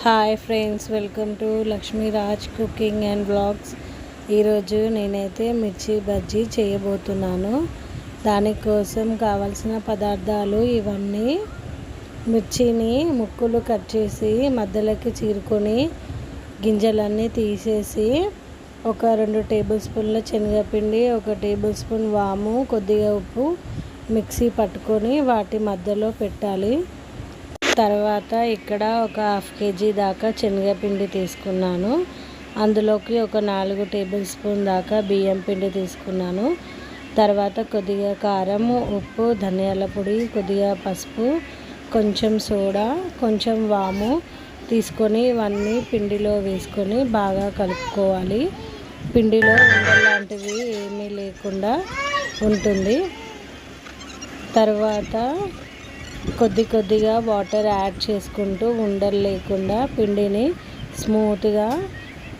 Hi friends, welcome to Lakshmiraj cooking and blogs. ఈరోజు నేనైతే మిర్చి బజ్జీ చేయబోతున్నాను. దానికోసం కావాల్సిన పదార్థాలు ఇవన్నీ: మిర్చిని ముక్కలు కట్ చేసి మధ్యలోకి చీరుకొని గింజలన్నీ తీసేసి, ఒక 2 టేబుల్ స్పూన్ల శనగపిండి, 1 టేబుల్ స్పూన్ వాము, కొద్దిగా ఉప్పు మిక్సీ పట్టుకొని వాటి మధ్యలో పెట్టాలి. తర్వాత ఇక్కడ ఒక 1/2 కేజీ దాకా శనగపిండి తీసుకున్నాను. అందులోకి ఒక 4 టేబుల్ స్పూన్ దాకా బియ్యం పిండి తీసుకున్నాను. తర్వాత కొద్దిగా కారం, ఉప్పు, ధనియాల పొడి, కొద్దిగా పసుపు, కొంచెం సోడా, కొంచెం వాము తీసుకొని ఇవన్నీ పిండిలో వేసుకొని బాగా కలుపుకోవాలి. పిండిలో ఉండలాంటివి ఏమీ లేకుండా ఉంటుంది. తర్వాత కొద్దిగా వాటర్ యాడ్ చేసుకుంటూ ఉండలు లేకుండా పిండిని స్మూత్గా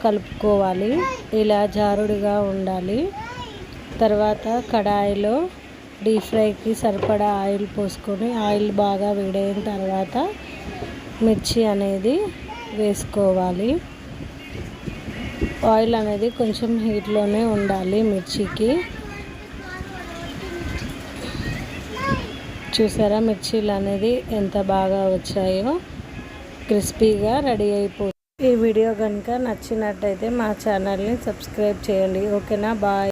కలుపుకోవాలి. ఇలా జారుడుగా ఉండాలి. తర్వాత కడాయిలో డీప్ ఫ్రైకి సరిపడా ఆయిల్ పోసుకొని, ఆయిల్ బాగా వేడైన తర్వాత మిర్చి అనేది వేసుకోవాలి. ఆయిల్ అనేది కొంచెం హీట్లోనే ఉండాలి మిర్చికి. చూసారా మిర్చీలు అనేది ఎంత బాగా వచ్చాయో, క్రిస్పీగా రెడీ అయిపోతుంది. ఈ వీడియో కనుక నచ్చినట్టయితే మా ఛానల్ని సబ్స్క్రైబ్ చేయండి. ఓకేనా? బాయ్.